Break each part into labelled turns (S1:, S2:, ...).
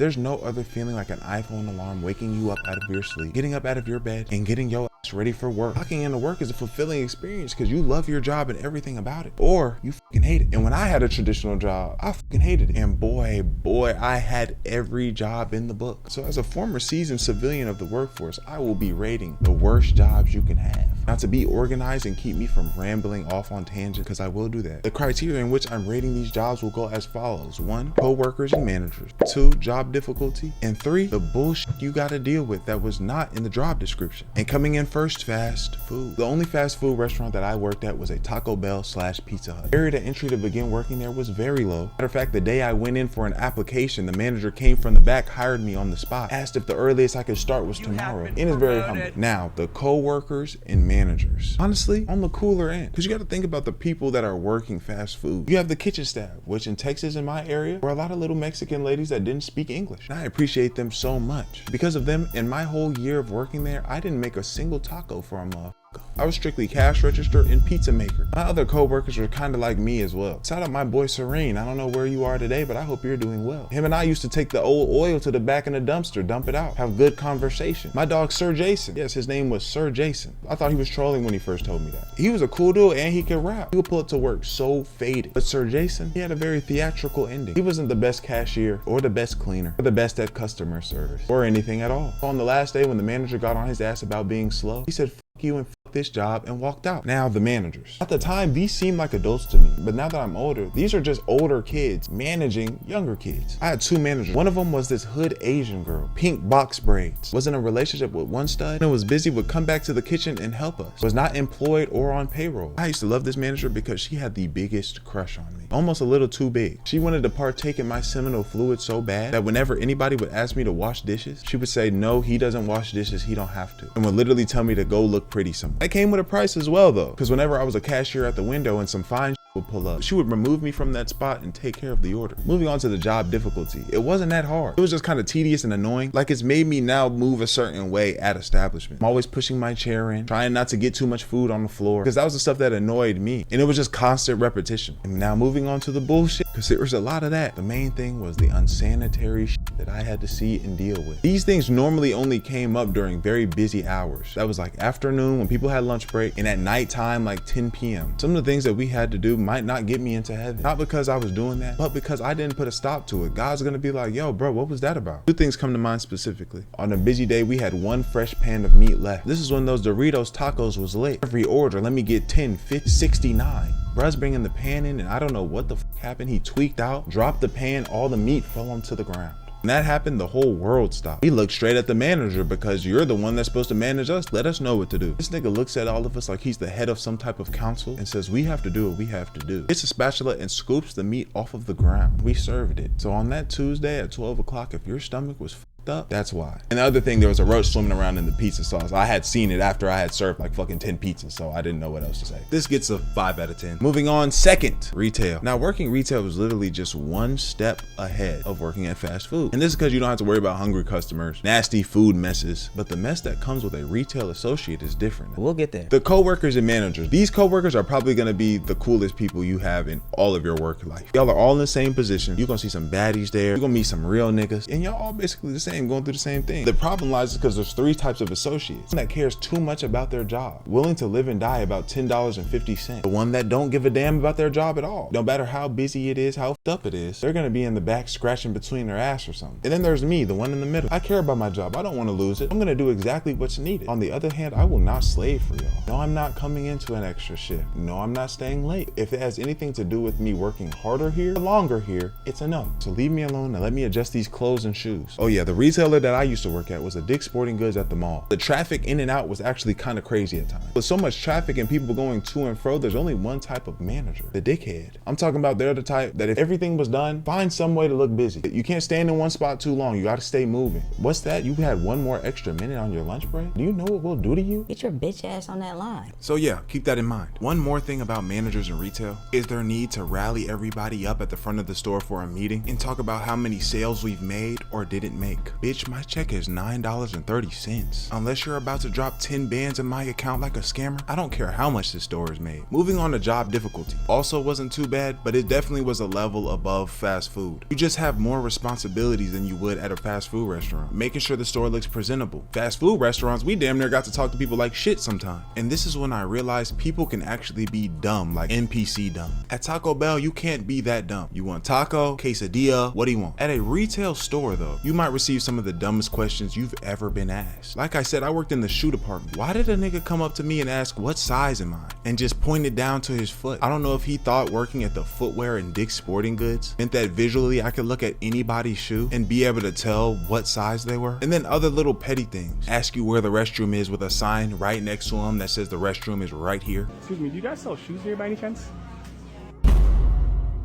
S1: There's no other feeling like an iPhone alarm waking you up out of your sleep, getting up out of your bed, and getting your ass ready for work. Clocking into work is a fulfilling experience because you love your job and everything about it, or you fucking hate it. And when I had a traditional job, I fucking hated it. And boy, I had every job in the book. So as a former seasoned civilian of the workforce, I will be rating the worst jobs you can have. Now, to be organized and keep me from rambling off on tangents, because I will do that, the criteria in which I'm rating these jobs will go as follows. 1, co-workers and managers. 2, job difficulty. And 3, the bullshit you gotta deal with that was not in the job description. And coming in first, fast food. The only fast food restaurant that I worked at was a Taco Bell / Pizza Hut. The barrier to entry to begin working there was very low. Matter of fact, the day I went in for an application, the manager came from the back, hired me on the spot, asked if the earliest I could start was tomorrow. And it's very humble. Now, the co-workers and managers. Honestly, on the cooler end, because you got to think about the people that are working fast food. You have the kitchen staff, which in Texas, in my area, were a lot of little Mexican ladies that didn't speak English. And I appreciate them so much. Because of them, in my whole year of working there, I didn't make a single taco for a motherfucker. I was strictly cash register and pizza maker. My other co-workers were kind of like me as well. Shout out my boy Serene. I don't know where you are today, but I hope you're doing well. Him and I used to take the old oil to the back in the dumpster, dump it out, have good conversation. My dog Sir Jason. Yes, his name was Sir Jason. I thought he was trolling when he first told me that. He was a cool dude and he could rap. He would pull up to work so faded. But Sir Jason, he had a very theatrical ending. He wasn't the best cashier or the best cleaner or the best at customer service or anything at all. On the last day when the manager got on his ass about being slow, he said, "Fuck you and fuck this job," and walked out. Now, the managers. At the time, these seemed like adults to me, but now that I'm older, these are just older kids managing younger kids. I had 2 managers. One of them was this hood Asian girl, pink box braids, was in a relationship with one stud, and was busy, would come back to the kitchen and help us, was not employed or on payroll. I used to love this manager because she had the biggest crush on me, almost a little too big. She wanted to partake in my seminal fluid so bad that whenever anybody would ask me to wash dishes, she would say, "No, he doesn't wash dishes, he don't have to," and would literally tell me to go look pretty somewhere. That came with a price as well though, because whenever I was a cashier at the window and some fine would pull up, she would remove me from that spot and take care of the order. Moving on to the job difficulty, it wasn't that hard. It was just kind of tedious and annoying. Like, it's made me now move a certain way at establishment. I'm always pushing my chair in, trying not to get too much food on the floor, because that was the stuff that annoyed me, and it was just constant repetition. And now moving on to the bullshit, because there was a lot of that. The main thing was the unsanitary shit that I had to see and deal with. These things normally only came up during very busy hours. That was like afternoon when people had lunch break, and at nighttime like 10 p.m. Some of the things that we had to do might not get me into heaven. Not because I was doing that, but because I didn't put a stop to it. God's gonna be like, "Yo, bro, what was that about?" 2 things come to mind specifically. On a busy day, we had 1 fresh pan of meat left. This is when those Doritos tacos was late. Every order, let me get 10, 50, 69. Bruh's bringing the pan in, and I don't know what the fuck happened. He tweaked out, dropped the pan, all the meat fell onto the ground. When that happened, the whole world stopped. We looked straight at the manager because you're the one that's supposed to manage us. Let us know what to do. This nigga looks at all of us like he's the head of some type of council and says, "We have to do what we have to do." Gets a spatula and scoops the meat off of the ground. We served it. So on that Tuesday at 12 o'clock, if your stomach was up, that's why. And the other thing, there was a roach swimming around in the pizza sauce. I had seen it after I had served like fucking 10 pizzas, so I didn't know what else to say. This gets a 5 out of 10. Moving on, second, retail. Now, working retail was literally just 1 step ahead of working at fast food. And this is because you don't have to worry about hungry customers, nasty food messes, but the mess that comes with a retail associate is different.
S2: We'll get there.
S1: The co-workers and managers. These co-workers are probably gonna be the coolest people you have in all of your work life. Y'all are all in the same position. You're gonna see some baddies there. You're gonna meet some real niggas, and y'all all basically the same, going through the same thing. The problem lies because there's 3 types of associates. One that cares too much about their job, willing to live and die about $10.50. The one that don't give a damn about their job at all. No matter how busy it is, how f***ed up it is, they're gonna be in the back scratching between their ass or something. And then there's me, the one in the middle. I care about my job. I don't want to lose it. I'm gonna do exactly what's needed. On the other hand, I will not slave for y'all. No, I'm not coming into an extra shift. No, I'm not staying late. If it has anything to do with me working harder here, longer here, it's a no. So leave me alone and let me adjust these clothes and shoes. Oh yeah, the retailer that I used to work at was a Dick's Sporting Goods at the mall. The traffic in and out was actually kind of crazy at times. With so much traffic and people going to and fro, there's only one type of manager, the dickhead. I'm talking about they're the type that if everything was done, find some way to look busy. You can't stand in one spot too long. You got to stay moving. What's that? You had 1 more extra minute on your lunch break? Do you know what we'll do to you?
S2: Get your bitch ass on that line.
S1: So yeah, keep that in mind. One more thing about managers in retail is their need to rally everybody up at the front of the store for a meeting and talk about how many sales we've made or didn't make. check? Bitch, my check is $9.30. Unless you're about to drop 10 bands in my account like a scammer, I don't care how much this store is made. Moving on to job difficulty. Also wasn't too bad, but it definitely was a level above fast food. You just have more responsibilities than you would at a fast food restaurant. Making sure the store looks presentable. Fast food restaurants, we damn near got to talk to people like shit sometimes. And this is when I realized people can actually be dumb, like NPC dumb. At Taco Bell, you can't be that dumb. You want taco, quesadilla, what do you want? At a retail store though, you might receive some of the dumbest questions you've ever been asked. Like I said, I worked in the shoe department. Why did a nigga come up to me and ask, what size am I? And just pointed down to his foot. I don't know if he thought working at the footwear and Dick's Sporting Goods meant that visually I could look at anybody's shoe and be able to tell what size they were. And then other little petty things. Ask you where the restroom is with a sign right next to him that says the restroom is right here.
S2: Excuse me, do you guys sell shoes here by any chance?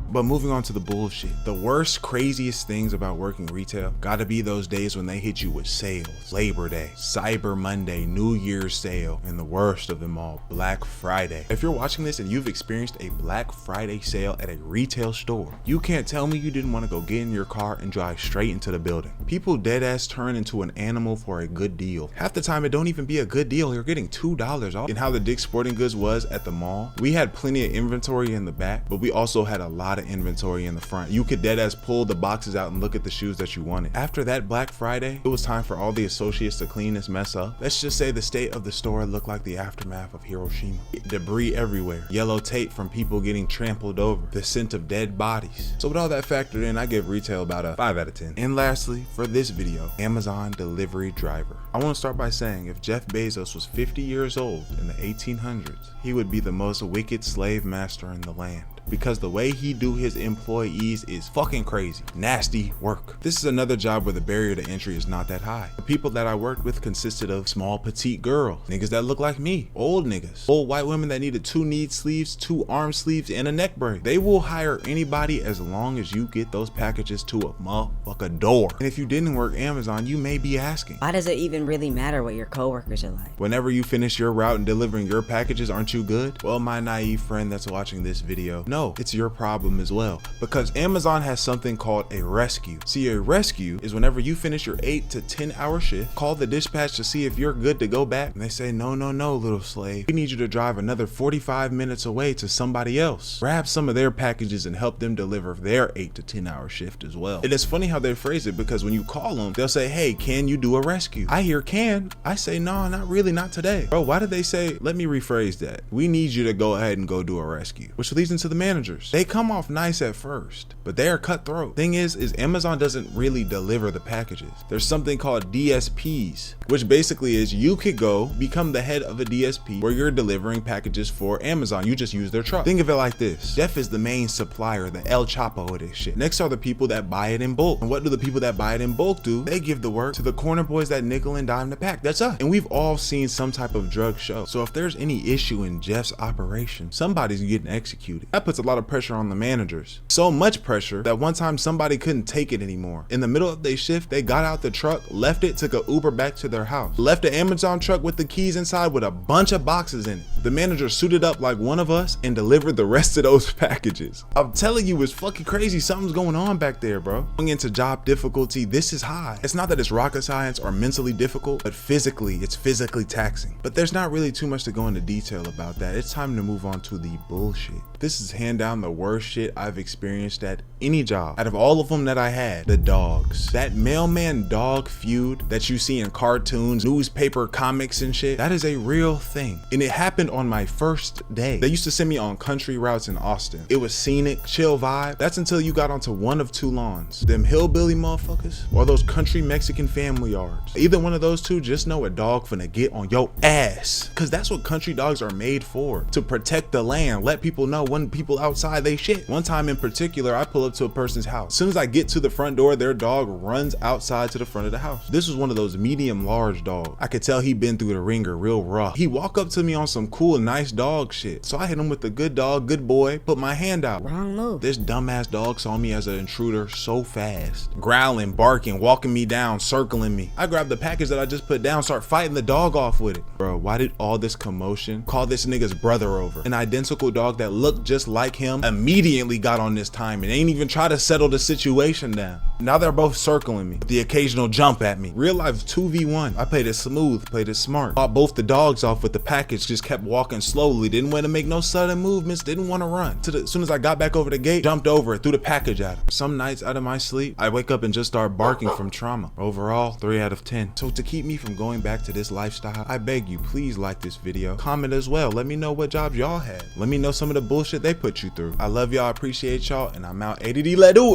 S1: But moving on to the bullshit. The worst, craziest things about working retail gotta be those days when they hit you with sales. Labor Day, Cyber Monday, New Year's sale, and the worst of them all, Black Friday. If you're watching this and you've experienced a Black Friday sale at a retail store, you can't tell me you didn't want to go get in your car and drive straight into the building. People dead ass turn into an animal for a good deal. Half the time it don't even be a good deal, you're getting $2 off. And how the Dick's Sporting Goods was at the mall, we had plenty of inventory in the back, but we also had a lot of inventory in the front. You could dead ass pull the boxes out and look at the shoes that you wanted. After that Black Friday, it was time for all the associates to clean this mess up. Let's just say the state of the store looked like the aftermath of Hiroshima. Debris everywhere, yellow tape from people getting trampled over, the scent of dead bodies. So with all that factored in, I give retail about a 5 out of 10. And lastly, for this video, Amazon delivery driver. I want to start by saying if Jeff Bezos was 50 years old in the 1800s, he would be the most wicked slave master in the land. Because the way he do his employees is fucking crazy. Nasty work. This is another job where the barrier to entry is not that high. The people that I worked with consisted of small petite girls, niggas that look like me, old niggas, old white women that needed 2 knee sleeves, 2 arm sleeves, and a neck brace. They will hire anybody as long as you get those packages to a motherfucker door. And if you didn't work Amazon, you may be asking,
S3: why does it even really matter what your coworkers are like?
S1: Whenever you finish your route and delivering your packages, aren't you good? Well, my naive friend that's watching this video, no, it's your problem as well, because Amazon has something called a rescue. See, a rescue is whenever you finish your 8 to 10 hour shift, call the dispatch to see if you're good to go back, and they say, no, little slave, we need you to drive another 45 minutes away to somebody else. Grab some of their packages and help them deliver their 8 to 10 hour shift as well. And it's funny how they phrase it, because when you call them, they'll say, hey, can you do a rescue? I hear can. I say, no, not really, not today. Bro, why did they say, let me rephrase that. We need you to go ahead and go do a rescue, which leads into the managers. They come off nice at first, but they are cutthroat. Thing is Amazon doesn't really deliver the packages. There's something called DSPs, which basically is you could go become the head of a DSP where you're delivering packages for Amazon. You just use their truck. Think of it like this. Jeff is the main supplier, the El Chapo of this shit. Next are the people that buy it in bulk. And what do the people that buy it in bulk do? They give the work to the corner boys that nickel and dime the pack. That's us. And we've all seen some type of drug show. So if there's any issue in Jeff's operation, somebody's getting executed. That puts a lot of pressure on the managers. So much pressure that one time somebody couldn't take it anymore. In the middle of their shift, they got out the truck, left it, took a Uber back to their house, left the Amazon truck with the keys inside with a bunch of boxes in it. The manager suited up like one of us and delivered the rest of those packages. I'm telling you, it's fucking crazy. Something's going on back there, bro. Going into job difficulty, this is high. It's not that it's rocket science or mentally difficult, but physically, it's physically taxing. But there's not really too much to go into detail about that. It's time to move on to the bullshit. This is hand down the worst shit I've experienced at any job. Out of all of them that I had, the dogs. That mailman dog feud that you see in cartoons, newspaper, comics and shit, that is a real thing. And it happened on my first day. They used to send me on country routes in Austin. It was scenic, chill vibe. That's until you got onto one of 2 lawns. Them hillbilly motherfuckers or those country Mexican family yards. Either one of those two, just know a dog finna get on your ass. Cause that's what country dogs are made for. To protect the land, let people know when people outside they shit. One time in particular, I pull up to a person's house. As soon as I get to the front door, their dog runs outside to the front of the house. This was one of those medium large dogs. I could tell he'd been through the ringer real rough. He walked up to me on some cool, nice dog shit. So I hit him with the good dog, good boy, put my hand out.
S3: Wrong move.
S1: This dumbass dog saw me as an intruder so fast. Growling, barking, walking me down, circling me. I grabbed the package that I just put down, start fighting the dog off with it. Bro, why did all this commotion? Call this nigga's brother over. An identical dog that looked just like him immediately got on this time and ain't even try to settle the situation down. Now they're both circling me. The occasional jump at me. Real life 2v1. I played it smooth, played it smart. Fought both the dogs off with the package, just kept walking slowly. Didn't want to make no sudden movements, didn't want to run. As soon as I got back over the gate, jumped over it, threw the package at him. Some nights out of my sleep, I wake up and just start barking from trauma. Overall, 3 out of 10. So to keep me from going back to this lifestyle, I beg you, please like this video. Comment as well. Let me know what jobs y'all had. Let me know some of the bullshit they put you through. I love y'all, appreciate y'all, and I'm out. ADD, let do it.